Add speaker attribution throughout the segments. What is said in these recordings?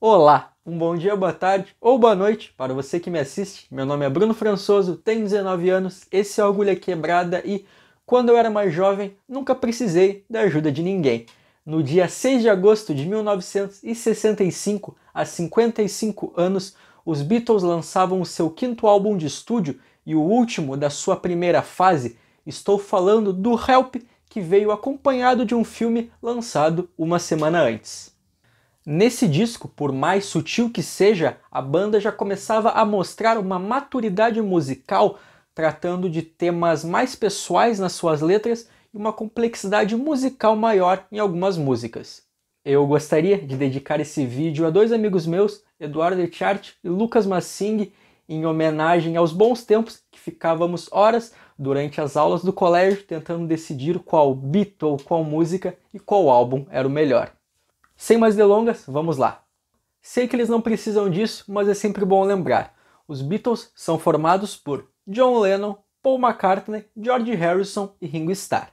Speaker 1: Olá, um bom dia, boa tarde ou boa noite para você que me assiste. Meu nome é Bruno Françoso, tenho 19 anos, esse é o Agulha Quebrada e, quando eu era mais jovem, nunca precisei da ajuda de ninguém. No dia 6 de agosto de 1965, há 55 anos, os Beatles lançavam o seu quinto álbum de estúdio e o último da sua primeira fase. Estou falando do Help, que veio acompanhado de um filme lançado uma semana antes. Nesse disco, por mais sutil que seja, a banda já começava a mostrar uma maturidade musical, tratando de temas mais pessoais nas suas letras e uma complexidade musical maior em algumas músicas. Eu gostaria de dedicar esse vídeo a dois amigos meus, Eduardo Echart e Lucas Massing, em homenagem aos bons tempos que ficávamos horas durante as aulas do colégio tentando decidir qual Beatle, qual música e qual álbum era o melhor. Sem mais delongas, vamos lá. Sei que eles não precisam disso, mas é sempre bom lembrar. Os Beatles são formados por John Lennon, Paul McCartney, George Harrison e Ringo Starr.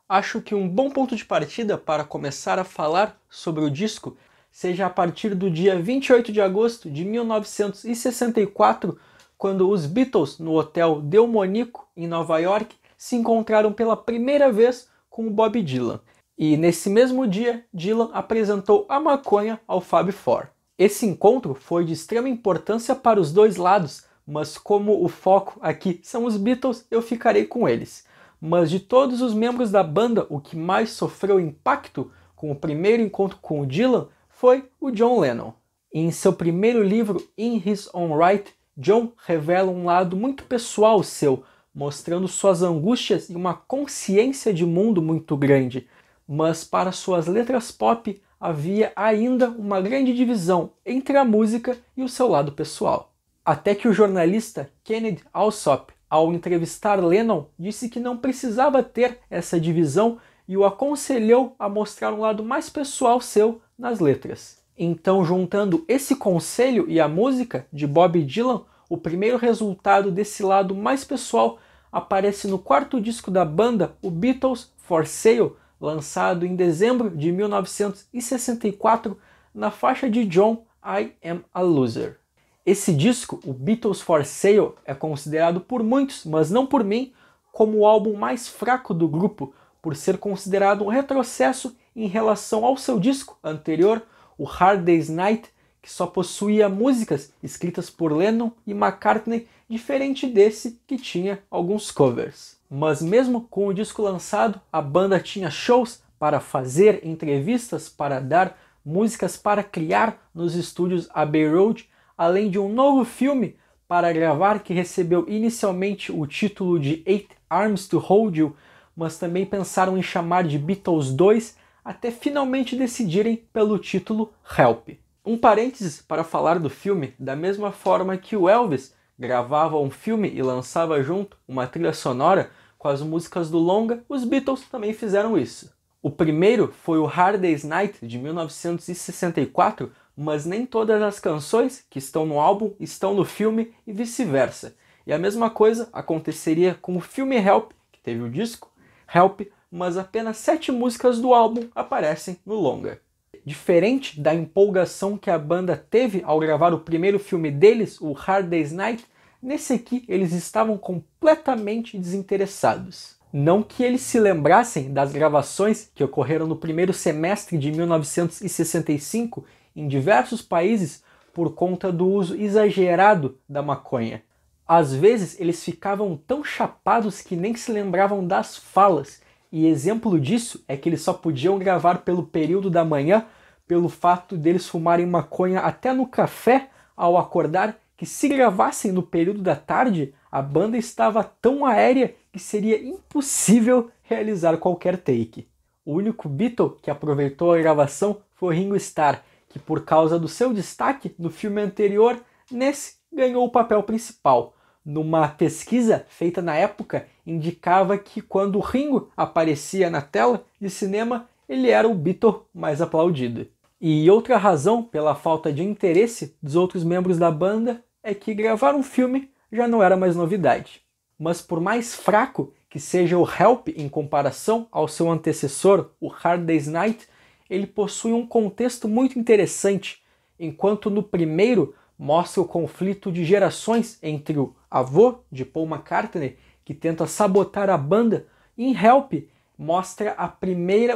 Speaker 1: Acho que um bom ponto de partida para começar a falar sobre o disco seja a partir do dia 28 de agosto de 1964, quando os Beatles, no Hotel Delmonico, em Nova York, se encontraram pela primeira vez com o Bob Dylan. E nesse mesmo dia, Dylan apresentou a maconha ao Fab Four. Esse encontro foi de extrema importância para os dois lados, mas como o foco aqui são os Beatles, eu ficarei com eles. Mas de todos os membros da banda, o que mais sofreu impacto com o primeiro encontro com o Dylan foi o John Lennon. Em seu primeiro livro, In His Own Right, John revela um lado muito pessoal seu, mostrando suas angústias e uma consciência de mundo muito grande. Mas para suas letras pop havia ainda uma grande divisão entre a música e o seu lado pessoal. Até que o jornalista Kenneth Alsop, ao entrevistar Lennon, disse que não precisava ter essa divisão e o aconselhou a mostrar um lado mais pessoal seu nas letras. Então, juntando esse conselho e a música de Bob Dylan, o primeiro resultado desse lado mais pessoal aparece no quarto disco da banda, o Beatles for Sale, lançado em dezembro de 1964 na faixa de John, I Am a Loser. Esse disco, o Beatles for Sale, é considerado por muitos, mas não por mim, como o álbum mais fraco do grupo, por ser considerado um retrocesso em relação ao seu disco anterior, o Hard Day's Night, que só possuía músicas escritas por Lennon e McCartney, diferente desse que tinha alguns covers. Mas mesmo com o disco lançado, a banda tinha shows para fazer, entrevistas para dar, músicas para criar nos estúdios Abbey Road, além de um novo filme para gravar que recebeu inicialmente o título de Eight Arms to Hold You, mas também pensaram em chamar de Beatles 2 até finalmente decidirem pelo título Help. Um parênteses para falar do filme, da mesma forma que o Elvis gravava um filme e lançava junto uma trilha sonora com as músicas do longa, os Beatles também fizeram isso. O primeiro foi o Hard Day's Night, de 1964, mas nem todas as canções que estão no álbum estão no filme e vice-versa. E a mesma coisa aconteceria com o filme Help, que teve o disco Help, mas apenas 7 músicas do álbum aparecem no longa. Diferente da empolgação que a banda teve ao gravar o primeiro filme deles, o Hard Day's Night, nesse aqui eles estavam completamente desinteressados. Não que eles se lembrassem das gravações que ocorreram no primeiro semestre de 1965 em diversos países por conta do uso exagerado da maconha. Às vezes eles ficavam tão chapados que nem se lembravam das falas, e exemplo disso é que eles só podiam gravar pelo período da manhã, pelo fato deles fumarem maconha até no café ao acordar, que se gravassem no período da tarde, a banda estava tão aérea que seria impossível realizar qualquer take. O único Beatle que aproveitou a gravação foi Ringo Starr, que por causa do seu destaque no filme anterior, nesse ganhou o papel principal. Numa pesquisa feita na época, indicava que quando o Ringo aparecia na tela de cinema, ele era o Beatle mais aplaudido. E outra razão pela falta de interesse dos outros membros da banda é que gravar um filme já não era mais novidade. Mas por mais fraco que seja o Help em comparação ao seu antecessor, o Hard Day's Night, ele possui um contexto muito interessante. enquanto no primeiro mostra o conflito de gerações entre o avô de Paul McCartney, que tenta sabotar a banda, e em Help mostra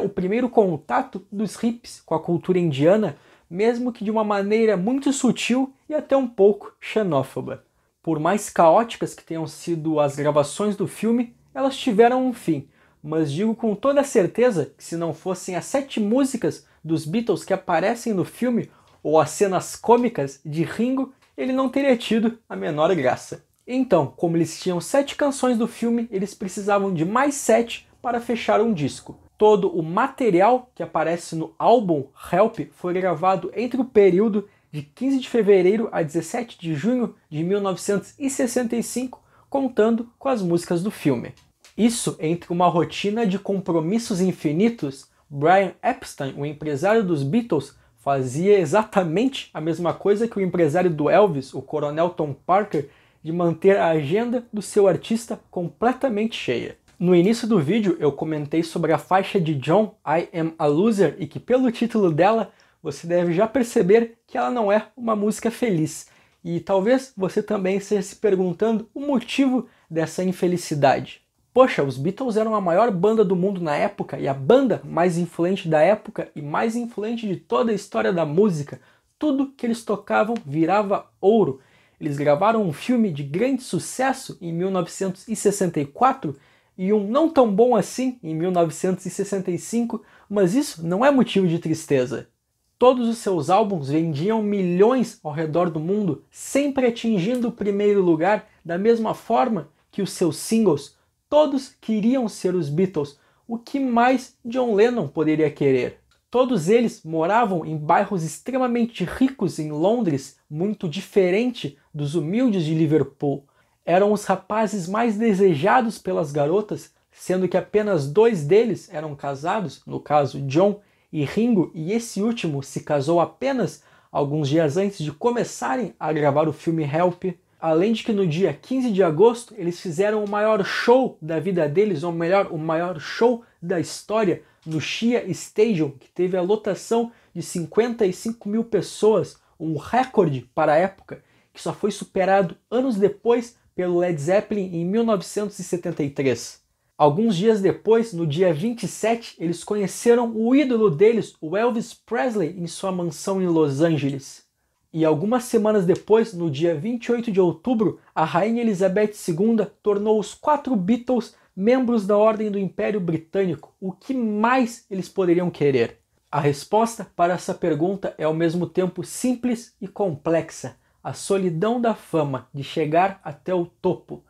Speaker 1: o primeiro contato dos hippies com a cultura indiana, mesmo que de uma maneira muito sutil e até um pouco xenófoba. Por mais caóticas que tenham sido as gravações do filme, elas tiveram um fim, mas digo com toda certeza que se não fossem as 7 músicas dos Beatles que aparecem no filme, ou as cenas cômicas de Ringo, ele não teria tido a menor graça. Então, como eles tinham 7 canções do filme, eles precisavam de mais 7 para fechar um disco. Todo o material que aparece no álbum Help foi gravado entre o período de 15 de fevereiro a 17 de junho de 1965, contando com as músicas do filme. Isso entre uma rotina de compromissos infinitos. Brian Epstein, o empresário dos Beatles, fazia exatamente a mesma coisa que o empresário do Elvis, o coronel Tom Parker, de manter a agenda do seu artista completamente cheia. No início do vídeo eu comentei sobre a faixa de John, I Am a Loser, e que pelo título dela você deve já perceber que ela não é uma música feliz. E talvez você também esteja se perguntando o motivo dessa infelicidade. Poxa, os Beatles eram a maior banda do mundo na época e a banda mais influente da época e mais influente de toda a história da música. Tudo que eles tocavam virava ouro. Eles gravaram um filme de grande sucesso em 1964 e um não tão bom assim em 1965, mas isso não é motivo de tristeza. Todos os seus álbuns vendiam milhões ao redor do mundo, sempre atingindo o primeiro lugar, da mesma forma que os seus singles. Todos queriam ser os Beatles. O que mais John Lennon poderia querer? Todos eles moravam em bairros extremamente ricos em Londres, muito diferente dos humildes de Liverpool. Eram os rapazes mais desejados pelas garotas, sendo que apenas 2 deles eram casados, no caso John e Ringo, e esse último se casou apenas alguns dias antes de começarem a gravar o filme Help. Além de que no dia 15 de agosto eles fizeram o maior show da vida deles, ou melhor, o maior show da história, no Shea Stadium, que teve a lotação de 55 mil pessoas, um recorde para a época, que só foi superado anos depois pelo Led Zeppelin em 1973. Alguns dias depois, no dia 27, eles conheceram o ídolo deles, o Elvis Presley, em sua mansão em Los Angeles. E algumas semanas depois, no dia 28 de outubro, a Rainha Elizabeth II tornou os 4 Beatles membros da Ordem do Império Britânico. O que mais eles poderiam querer? A resposta para essa pergunta é ao mesmo tempo simples e complexa. A solidão da fama, de chegar até o topo.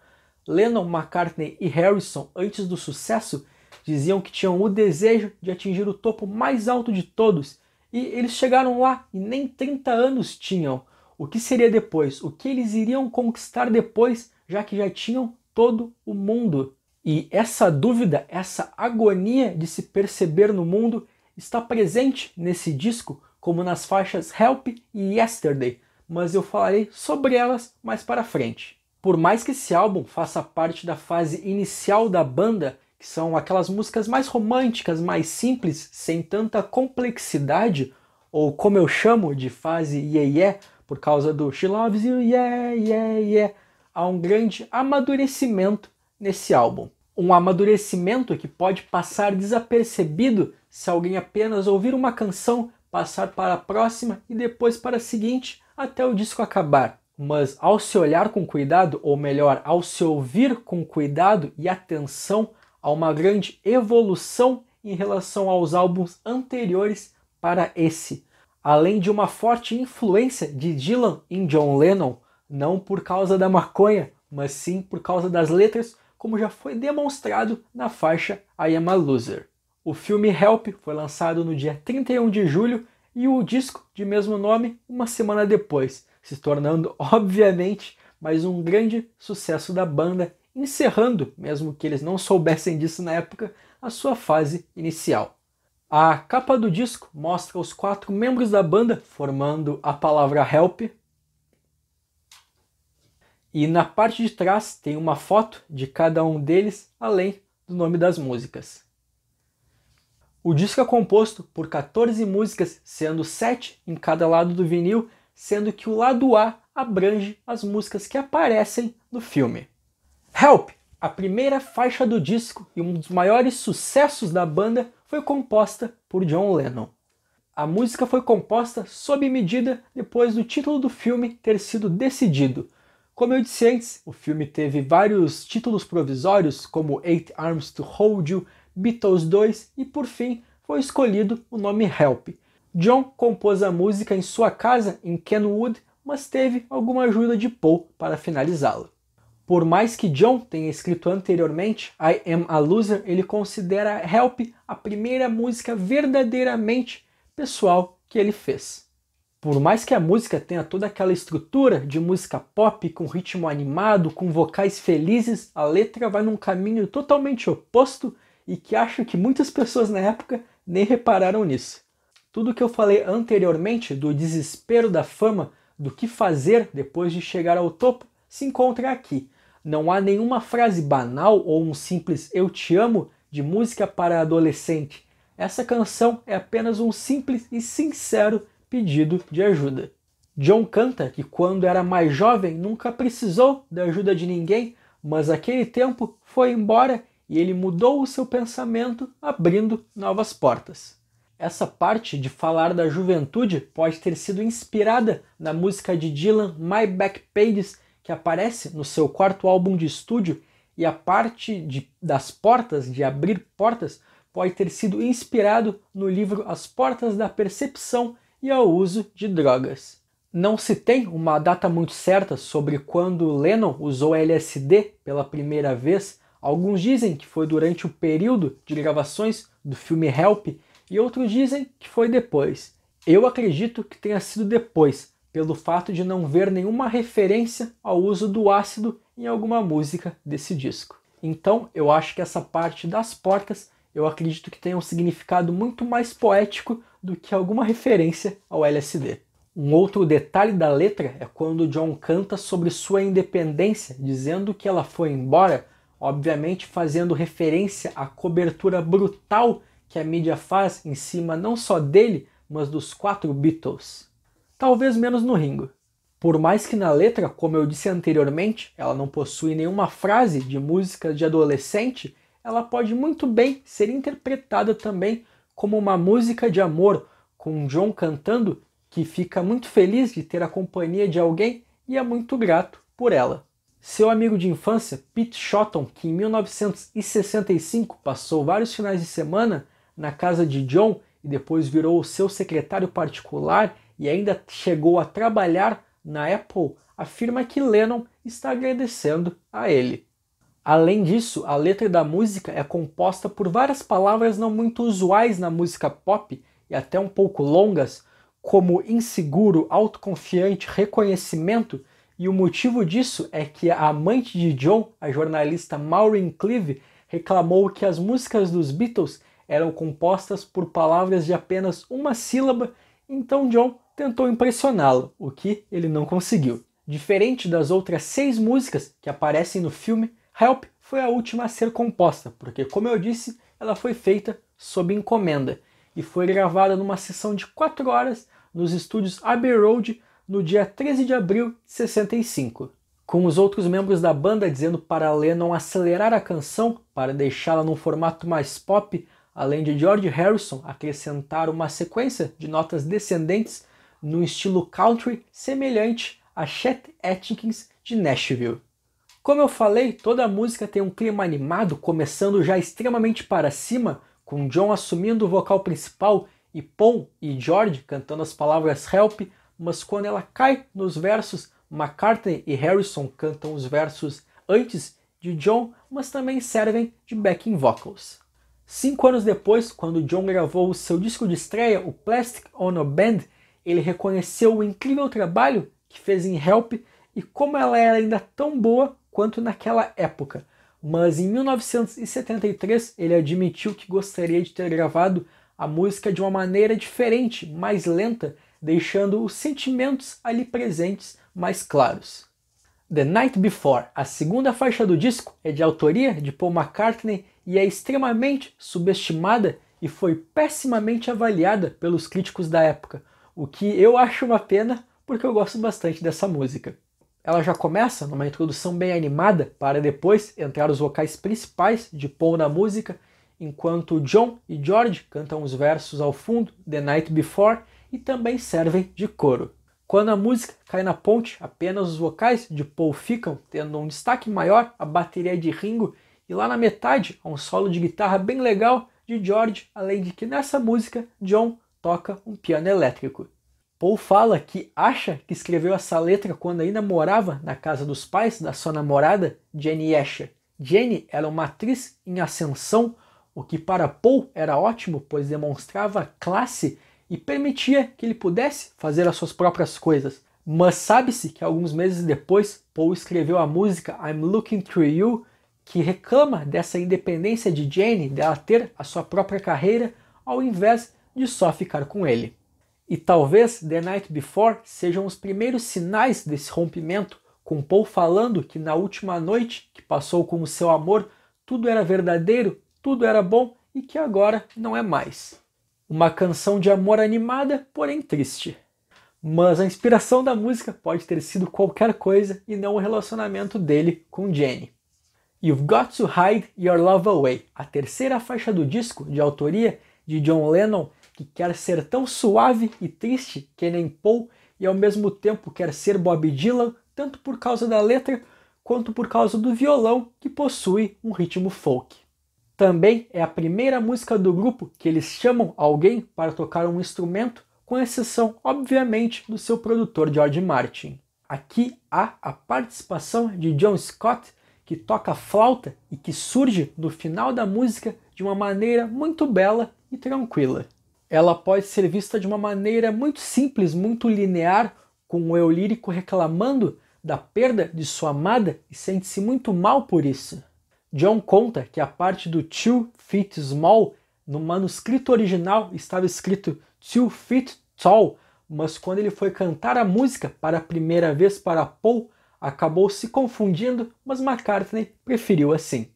Speaker 1: Lennon, McCartney e Harrison, antes do sucesso, diziam que tinham o desejo de atingir o topo mais alto de todos, e eles chegaram lá e nem 30 anos tinham. O que seria depois? O que eles iriam conquistar depois, já que já tinham todo o mundo? E essa dúvida, essa agonia de se perceber no mundo está presente nesse disco, como nas faixas Help e Yesterday, mas eu falarei sobre elas mais para frente. Por mais que esse álbum faça parte da fase inicial da banda, que são aquelas músicas mais românticas, mais simples, sem tanta complexidade, ou como eu chamo de fase yeah yeah, por causa do She Loves You, yeah, yeah, yeah, há um grande amadurecimento nesse álbum. Um amadurecimento que pode passar desapercebido se alguém apenas ouvir uma canção, passar para a próxima e depois para a seguinte, até o disco acabar. Mas ao se olhar com cuidado, ou melhor, ao se ouvir com cuidado e atenção, há uma grande evolução em relação aos álbuns anteriores para esse. Além de uma forte influência de Dylan em John Lennon, não por causa da maconha, mas sim por causa das letras, como já foi demonstrado na faixa I Am a Loser. O filme Help foi lançado no dia 31 de julho e o disco de mesmo nome uma semana depois, se tornando, obviamente, mais um grande sucesso da banda, encerrando, mesmo que eles não soubessem disso na época, a sua fase inicial. A capa do disco mostra os 4 membros da banda formando a palavra Help. E na parte de trás tem uma foto de cada um deles, além do nome das músicas. O disco é composto por 14 músicas, sendo 7 em cada lado do vinil, sendo que o lado A abrange as músicas que aparecem no filme. Help! A primeira faixa do disco e um dos maiores sucessos da banda foi composta por John Lennon. A música foi composta sob medida depois do título do filme ter sido decidido. Como eu disse antes, o filme teve vários títulos provisórios, como Eight Arms to Hold You, Beatles 2 e, por fim, foi escolhido o nome Help. John compôs a música em sua casa em Kenwood, mas teve alguma ajuda de Paul para finalizá-la. Por mais que John tenha escrito anteriormente I Am a Loser, ele considera Help a primeira música verdadeiramente pessoal que ele fez. Por mais que a música tenha toda aquela estrutura de música pop com ritmo animado, com vocais felizes, a letra vai num caminho totalmente oposto e que acho que muitas pessoas na época nem repararam nisso. Tudo que eu falei anteriormente do desespero da fama, do que fazer depois de chegar ao topo, se encontra aqui. Não há nenhuma frase banal ou um simples eu te amo de música para adolescente. Essa canção é apenas um simples e sincero pedido de ajuda. John canta que quando era mais jovem nunca precisou da ajuda de ninguém, mas aquele tempo foi embora e ele mudou o seu pensamento, abrindo novas portas. Essa parte de falar da juventude pode ter sido inspirada na música de Dylan My Back Pages, que aparece no seu quarto álbum de estúdio, e a parte das portas, de abrir portas, pode ter sido inspirado no livro As Portas da Percepção e ao uso de drogas. Não se tem uma data muito certa sobre quando Lennon usou LSD pela primeira vez. Alguns dizem que foi durante o período de gravações do filme Help e outros dizem que foi depois. Eu acredito que tenha sido depois, pelo fato de não ver nenhuma referência ao uso do ácido em alguma música desse disco. Então eu acho que essa parte das portas eu acredito que tenha um significado muito mais poético do que alguma referência ao LSD. Um outro detalhe da letra é quando John canta sobre sua independência, dizendo que ela foi embora, obviamente fazendo referência à cobertura brutal que a mídia faz em cima não só dele, mas dos 4 Beatles. Talvez menos no Ringo. Por mais que na letra, como eu disse anteriormente, ela não possui nenhuma frase de música de adolescente, ela pode muito bem ser interpretada também como uma música de amor, com John cantando que fica muito feliz de ter a companhia de alguém e é muito grato por ela. Seu amigo de infância, Pete Shotton, que em 1965 passou vários finais de semana na casa de John e depois virou o seu secretário particular e ainda chegou a trabalhar na Apple, afirma que Lennon está agradecendo a ele. Além disso, a letra da música é composta por várias palavras não muito usuais na música pop e até um pouco longas, como inseguro, autoconfiante, reconhecimento, e o motivo disso é que a amante de John, a jornalista Maureen Cleave, reclamou que as músicas dos Beatles eram compostas por palavras de apenas uma sílaba, então John tentou impressioná-la, o que ele não conseguiu. Diferente das outras 6 músicas que aparecem no filme, Help foi a última a ser composta, porque, como eu disse, ela foi feita sob encomenda e foi gravada numa sessão de 4 horas nos estúdios Abbey Road no dia 13 de abril de 65. Com os outros membros da banda dizendo para Lennon acelerar a canção para deixá-la num formato mais pop, além de George Harrison acrescentar uma sequência de notas descendentes no estilo country semelhante a Chet Atkins de Nashville. Como eu falei, toda a música tem um clima animado, começando já extremamente para cima, com John assumindo o vocal principal e Paul e George cantando as palavras Help, mas quando ela cai nos versos, McCartney e Harrison cantam os versos antes de John, mas também servem de backing vocals. 5 anos depois, quando John gravou o seu disco de estreia, o Plastic Ono Band, ele reconheceu o incrível trabalho que fez em Help e como ela era ainda tão boa quanto naquela época. Mas em 1973 ele admitiu que gostaria de ter gravado a música de uma maneira diferente, mais lenta, deixando os sentimentos ali presentes mais claros. The Night Before, a segunda faixa do disco, é de autoria de Paul McCartney e é extremamente subestimada e foi pessimamente avaliada pelos críticos da época, o que eu acho uma pena porque eu gosto bastante dessa música. Ela já começa numa introdução bem animada para depois entrar os vocais principais de Paul na música, enquanto John e George cantam os versos ao fundo, The Night Before, e também servem de coro. Quando a música cai na ponte, apenas os vocais de Paul ficam, tendo um destaque maior a bateria de Ringo, e lá na metade há um solo de guitarra bem legal de George, além de que nessa música John toca um piano elétrico. Paul fala que acha que escreveu essa letra quando ainda morava na casa dos pais da sua namorada, Jenny Asher. Jenny era uma atriz em ascensão, o que para Paul era ótimo, pois demonstrava classe e permitia que ele pudesse fazer as suas próprias coisas. Mas sabe-se que alguns meses depois, Paul escreveu a música I'm Looking Through You, que reclama dessa independência de Jenny, dela ter a sua própria carreira, ao invés de só ficar com ele. E talvez The Night Before sejam os primeiros sinais desse rompimento, com Paul falando que na última noite que passou com o seu amor, tudo era verdadeiro, tudo era bom e que agora não é mais. Uma canção de amor animada, porém triste. Mas a inspiração da música pode ter sido qualquer coisa e não o relacionamento dele com Jenny. You've Got to Hide Your Love Away, a terceira faixa do disco, de autoria de John Lennon, que quer ser tão suave e triste que nem Paul e ao mesmo tempo quer ser Bob Dylan, tanto por causa da letra quanto por causa do violão, que possui um ritmo folk. Também é a primeira música do grupo que eles chamam alguém para tocar um instrumento, com exceção, obviamente, do seu produtor George Martin. Aqui há a participação de John Scott, que toca flauta e que surge no final da música de uma maneira muito bela e tranquila. Ela pode ser vista de uma maneira muito simples, muito linear, com o eu lírico reclamando da perda de sua amada e sente-se muito mal por isso. John conta que a parte do 2 feet small no manuscrito original estava escrito 2 feet tall, mas quando ele foi cantar a música para a primeira vez para Paul, acabou se confundindo, mas McCartney preferiu assim.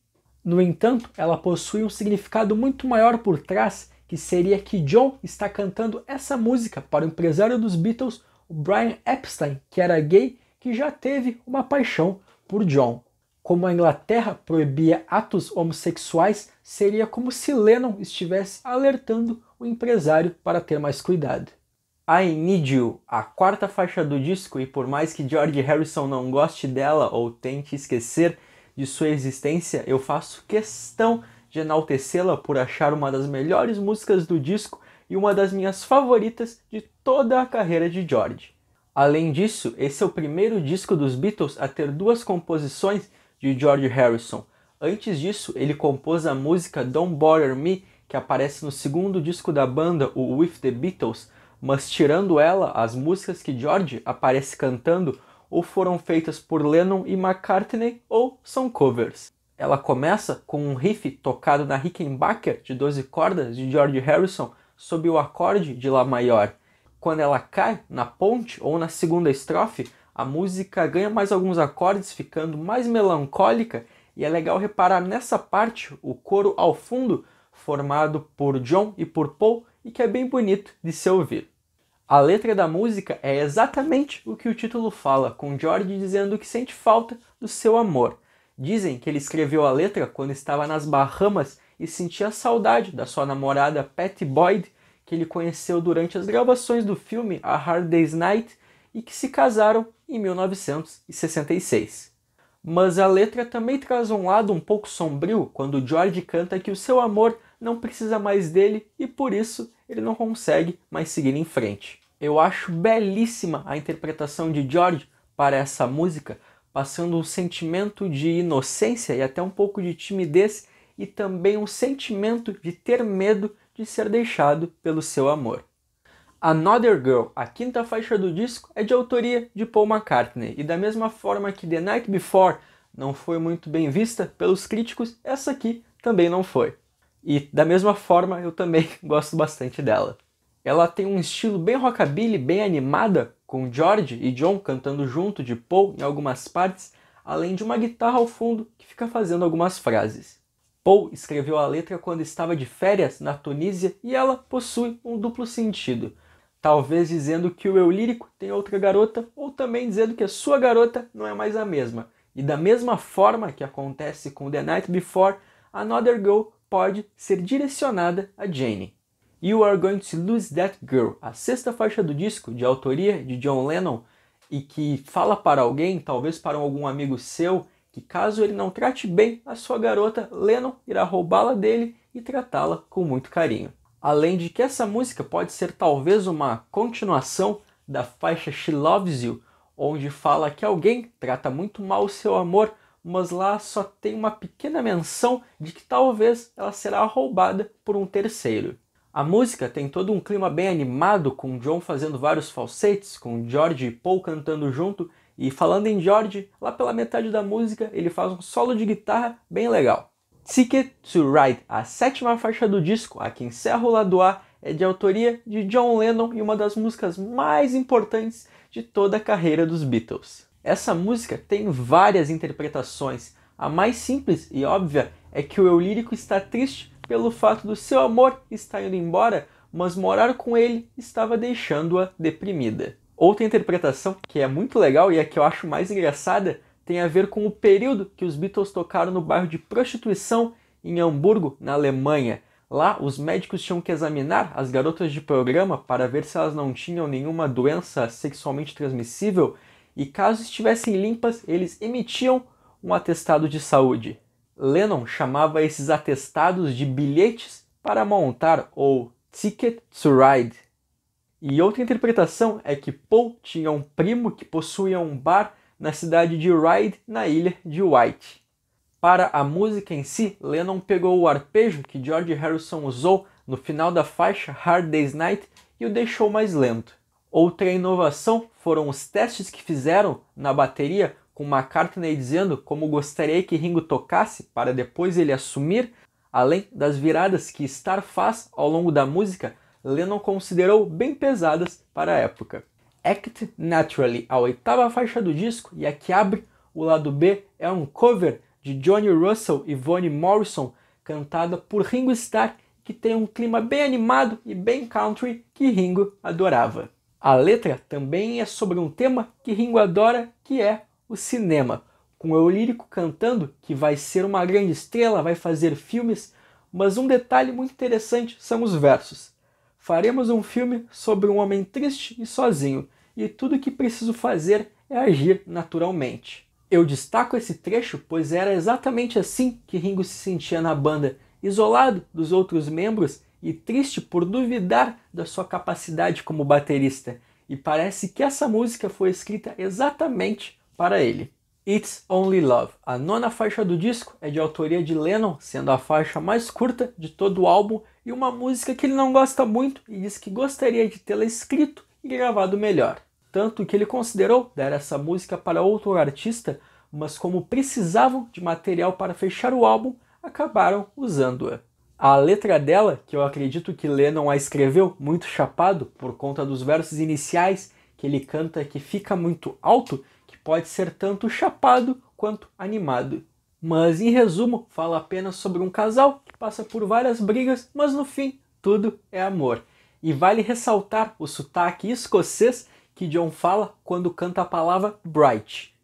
Speaker 1: No entanto, ela possui um significado muito maior por trás, que seria que John está cantando essa música para o empresário dos Beatles, o Brian Epstein, que era gay, que já teve uma paixão por John. Como a Inglaterra proibia atos homossexuais, seria como se Lennon estivesse alertando o empresário para ter mais cuidado. I Need You, a quarta faixa do disco, e por mais que George Harrison não goste dela ou tente esquecer de sua existência, eu faço questão de enaltecê-la por achar uma das melhores músicas do disco e uma das minhas favoritas de toda a carreira de George. Além disso, esse é o primeiro disco dos Beatles a ter duas composições de George Harrison. Antes disso, ele compôs a música Don't Bother Me, que aparece no segundo disco da banda, o With the Beatles, mas tirando ela, as músicas que George aparece cantando ou foram feitas por Lennon e McCartney ou são covers. Ela começa com um riff tocado na Rickenbacker de 12 cordas de George Harrison sob o acorde de Lá maior. Quando ela cai na ponte ou na segunda estrofe, a música ganha mais alguns acordes, ficando mais melancólica, e é legal reparar nessa parte o coro ao fundo, formado por John e por Paul, e que é bem bonito de se ouvir. A letra da música é exatamente o que o título fala, com George dizendo que sente falta do seu amor. Dizem que ele escreveu a letra quando estava nas Bahamas e sentia saudade da sua namorada Pattie Boyd, que ele conheceu durante as gravações do filme A Hard Day's Night e que se casaram em 1966. Mas a letra também traz um lado um pouco sombrio quando George canta que o seu amor não precisa mais dele e por isso ele não consegue mais seguir em frente. Eu acho belíssima a interpretação de George para essa música, passando um sentimento de inocência e até um pouco de timidez e também um sentimento de ter medo de ser deixado pelo seu amor. Another Girl, a quinta faixa do disco, é de autoria de Paul McCartney, e da mesma forma que The Night Before não foi muito bem vista pelos críticos, essa aqui também não foi. E da mesma forma eu também gosto bastante dela. Ela tem um estilo bem rockabilly, bem animada, com George e John cantando junto de Paul em algumas partes, além de uma guitarra ao fundo que fica fazendo algumas frases. Paul escreveu a letra quando estava de férias na Tunísia e ela possui um duplo sentido. Talvez dizendo que o eu lírico tem outra garota, ou também dizendo que a sua garota não é mais a mesma. E da mesma forma que acontece com The Night Before, Another Girl pode ser direcionada a Jane. You Are Going to Lose That Girl, a sexta faixa do disco, de autoria de John Lennon, e que fala para alguém, talvez para algum amigo seu, que caso ele não trate bem a sua garota, Lennon irá roubá-la dele e tratá-la com muito carinho. Além de que essa música pode ser talvez uma continuação da faixa She Loves You, onde fala que alguém trata muito mal o seu amor, mas lá só tem uma pequena menção de que talvez ela será roubada por um terceiro. A música tem todo um clima bem animado, com John fazendo vários falsetes, com George e Paul cantando junto, e falando em George, lá pela metade da música ele faz um solo de guitarra bem legal. Ticket to Ride, a sétima faixa do disco, a que encerra o lado A, é de autoria de John Lennon e uma das músicas mais importantes de toda a carreira dos Beatles. Essa música tem várias interpretações. A mais simples e óbvia é que o eu lírico está triste pelo fato do seu amor estar indo embora, mas morar com ele estava deixando-a deprimida. Outra interpretação que é muito legal e a que eu acho mais engraçada tem a ver com o período que os Beatles tocaram no bairro de prostituição em Hamburgo, na Alemanha. Lá, os médicos tinham que examinar as garotas de programa para ver se elas não tinham nenhuma doença sexualmente transmissível e, caso estivessem limpas, eles emitiam um atestado de saúde. Lennon chamava esses atestados de bilhetes para montar, ou Ticket to Ride. E outra interpretação é que Paul tinha um primo que possuía um bar na cidade de Ryde, na ilha de White. Para a música em si, Lennon pegou o arpejo que George Harrison usou no final da faixa Hard Day's Night e o deixou mais lento. Outra inovação foram os testes que fizeram na bateria, com McCartney dizendo como gostaria que Ringo tocasse para depois ele assumir, além das viradas que Starr faz ao longo da música, Lennon considerou bem pesadas para a época. Act Naturally, a oitava faixa do disco e a que abre o lado B, é um cover de Johnny Russell e Vonnie Morrison, cantada por Ringo Starr, que tem um clima bem animado e bem country que Ringo adorava. A letra também é sobre um tema que Ringo adora, que é o cinema, com o eu lírico cantando que vai ser uma grande estrela, vai fazer filmes, mas um detalhe muito interessante são os versos. Faremos um filme sobre um homem triste e sozinho, e tudo o que preciso fazer é agir naturalmente. Eu destaco esse trecho pois era exatamente assim que Ringo se sentia na banda, isolado dos outros membros e triste por duvidar da sua capacidade como baterista, e parece que essa música foi escrita exatamente para ele. It's Only Love, a nona faixa do disco, é de autoria de Lennon, sendo a faixa mais curta de todo o álbum e uma música que ele não gosta muito e diz que gostaria de tê-la escrito e gravado melhor. Tanto que ele considerou dar essa música para outro artista, mas como precisavam de material para fechar o álbum, acabaram usando-a. A letra dela, que eu acredito que Lennon a escreveu muito chapado por conta dos versos iniciais, que ele canta que fica muito alto, que pode ser tanto chapado quanto animado. Mas em resumo, fala apenas sobre um casal que passa por várias brigas, mas no fim tudo é amor. E vale ressaltar o sotaque escocês que John fala quando canta a palavra bright.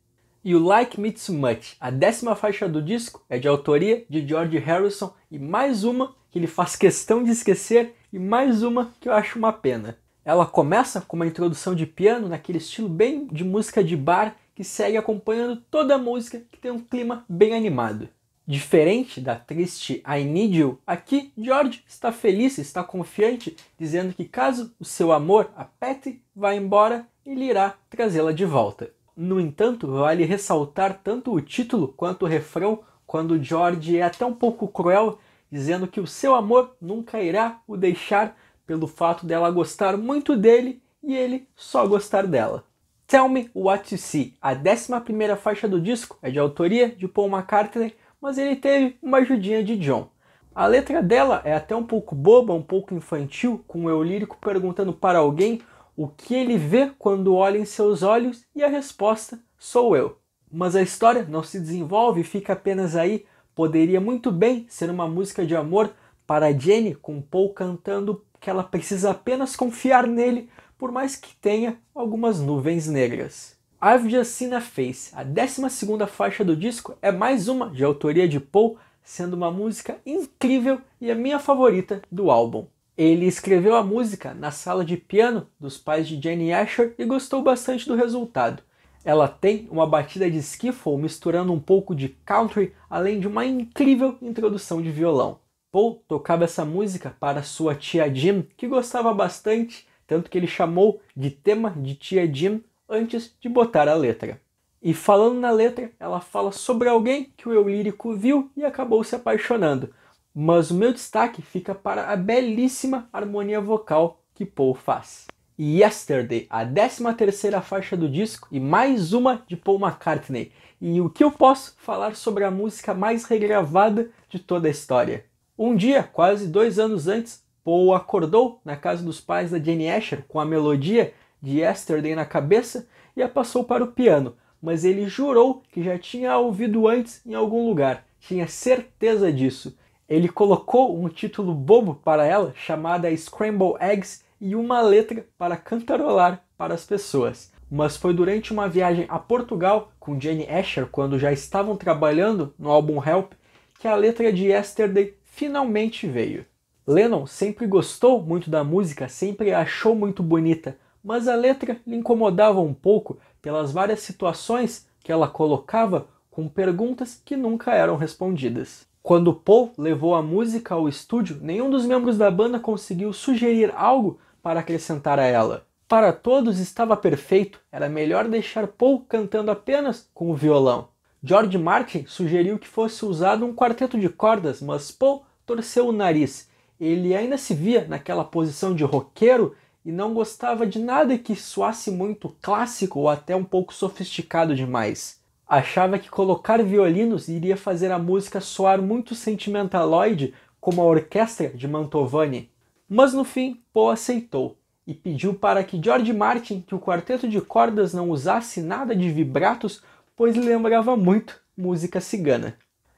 Speaker 1: E o Like Me Too Much, a décima faixa do disco, é de autoria de George Harrison e mais uma que ele faz questão de esquecer e mais uma que eu acho uma pena. Ela começa com uma introdução de piano naquele estilo bem de música de bar que segue acompanhando toda a música que tem um clima bem animado. Diferente da triste I Need You, aqui George está feliz, está confiante, dizendo que caso o seu amor, a Patty, vá embora, ele irá trazê-la de volta. No entanto, vale ressaltar tanto o título quanto o refrão, quando George é até um pouco cruel, dizendo que o seu amor nunca irá o deixar pelo fato dela gostar muito dele e ele só gostar dela. Tell Me What You See, a 11ª faixa do disco, é de autoria de Paul McCartney, mas ele teve uma ajudinha de John. A letra dela é até um pouco boba, um pouco infantil, com o eu lírico perguntando para alguém o que ele vê quando olha em seus olhos e a resposta sou eu. Mas a história não se desenvolve e fica apenas aí, poderia muito bem ser uma música de amor para Jenny, com Paul cantando que ela precisa apenas confiar nele, por mais que tenha algumas nuvens negras. I've Just Seen a Face, a 12ª faixa do disco, é mais uma de autoria de Paul, sendo uma música incrível e a minha favorita do álbum. Ele escreveu a música na sala de piano dos pais de Jenny Asher e gostou bastante do resultado. Ela tem uma batida de skiffle misturando um pouco de country, além de uma incrível introdução de violão. Paul tocava essa música para sua tia Jim, que gostava bastante, tanto que ele chamou de tema de tia Jim antes de botar a letra. E falando na letra, ela fala sobre alguém que o eu lírico viu e acabou se apaixonando. Mas o meu destaque fica para a belíssima harmonia vocal que Paul faz. Yesterday, a 13ª faixa do disco e mais uma de Paul McCartney. E o que eu posso falar sobre a música mais regravada de toda a história? Um dia, quase 2 anos antes, Paul acordou na casa dos pais da Jenny Asher com a melodia de Yesterday na cabeça e a passou para o piano, mas ele jurou que já tinha ouvido antes em algum lugar, tinha certeza disso. Ele colocou um título bobo para ela, chamada Scrambled Eggs, e uma letra para cantarolar para as pessoas. Mas foi durante uma viagem a Portugal com Jenny Asher, quando já estavam trabalhando no álbum Help, que a letra de Yesterday finalmente veio. Lennon sempre gostou muito da música, sempre a achou muito bonita, mas a letra lhe incomodava um pouco pelas várias situações que ela colocava com perguntas que nunca eram respondidas. Quando Paul levou a música ao estúdio, nenhum dos membros da banda conseguiu sugerir algo para acrescentar a ela. Para todos estava perfeito, era melhor deixar Paul cantando apenas com o violão. George Martin sugeriu que fosse usado um quarteto de cordas, mas Paul torceu o nariz. Ele ainda se via naquela posição de roqueiro e não gostava de nada que soasse muito clássico ou até um pouco sofisticado demais. Achava que colocar violinos iria fazer a música soar muito sentimentaloide, como a orquestra de Mantovani. Mas no fim, Paul aceitou e pediu para que George Martin que o quarteto de cordas não usasse nada de vibratos, pois lhe lembrava muito música cigana.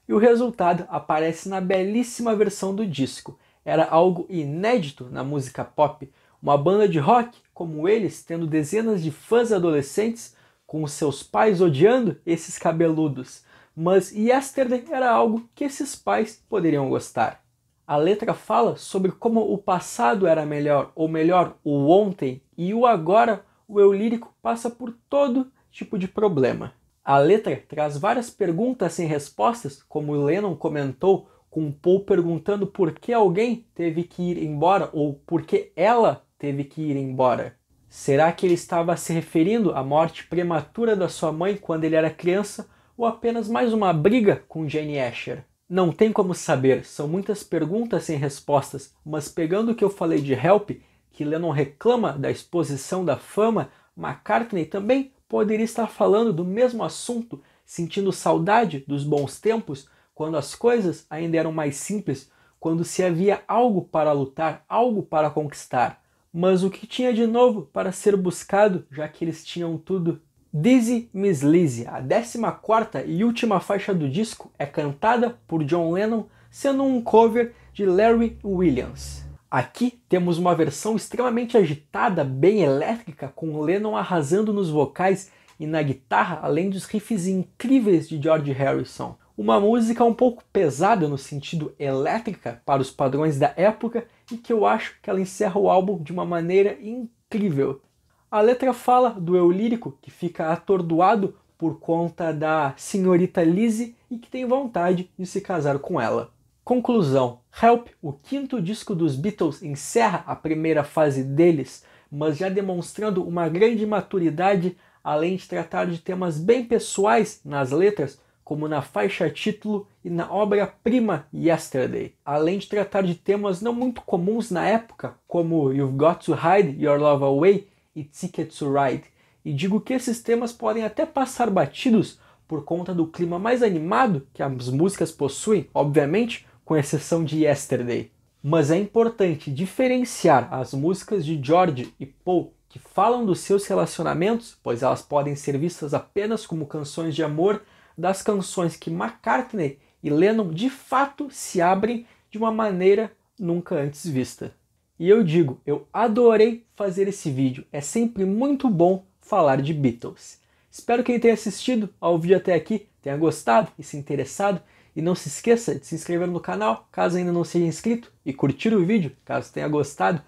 Speaker 1: E o resultado aparece na belíssima versão do disco. Era algo inédito na música pop, uma banda de rock como eles tendo dezenas de fãs adolescentes, com os seus pais odiando esses cabeludos, mas Yesterday era algo que esses pais poderiam gostar. A letra fala sobre como o passado era melhor, ou melhor, o ontem, e o agora, o eu lírico, passa por todo tipo de problema. A letra traz várias perguntas sem respostas, como Lennon comentou, com Paul perguntando por que alguém teve que ir embora, ou por que ela teve que ir embora. Será que ele estava se referindo à morte prematura da sua mãe quando ele era criança ou apenas mais uma briga com Jenny Asher? Não tem como saber, são muitas perguntas sem respostas, mas pegando o que eu falei de Help, que Lennon reclama da exposição da fama, McCartney também poderia estar falando do mesmo assunto, sentindo saudade dos bons tempos, quando as coisas ainda eram mais simples, quando se havia algo para lutar, algo para conquistar. Mas o que tinha de novo para ser buscado, já que eles tinham tudo? Dizzy Miss Lizzy, a 14ª e última faixa do disco, é cantada por John Lennon, sendo um cover de Larry Williams. Aqui temos uma versão extremamente agitada, bem elétrica, com Lennon arrasando nos vocais e na guitarra, além dos riffs incríveis de George Harrison. Uma música um pouco pesada no sentido elétrica para os padrões da época e que eu acho que ela encerra o álbum de uma maneira incrível. A letra fala do eu lírico que fica atordoado por conta da senhorita Lizzy e que tem vontade de se casar com ela. Conclusão: Help, o 5º disco dos Beatles, encerra a primeira fase deles, mas já demonstrando uma grande maturidade, além de tratar de temas bem pessoais nas letras, como na faixa título e na obra-prima Yesterday, além de tratar de temas não muito comuns na época, como You've Got to Hide Your Love Away e Ticket to Ride. E digo que esses temas podem até passar batidos por conta do clima mais animado que as músicas possuem, obviamente, com exceção de Yesterday. Mas é importante diferenciar as músicas de George e Paul que falam dos seus relacionamentos, pois elas podem ser vistas apenas como canções de amor, das canções que McCartney e Lennon de fato se abrem de uma maneira nunca antes vista. E eu digo, eu adorei fazer esse vídeo, é sempre muito bom falar de Beatles. Espero que quem tenha assistido ao vídeo até aqui tenha gostado e se interessado, e não se esqueça de se inscrever no canal, caso ainda não seja inscrito, e curtir o vídeo, caso tenha gostado,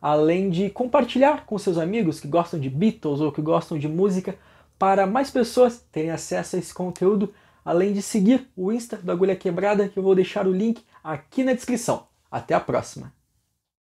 Speaker 1: além de compartilhar com seus amigos que gostam de Beatles ou que gostam de música, para mais pessoas terem acesso a esse conteúdo, além de seguir o Insta do Agulha Quebrada, que eu vou deixar o link aqui na descrição. Até a próxima!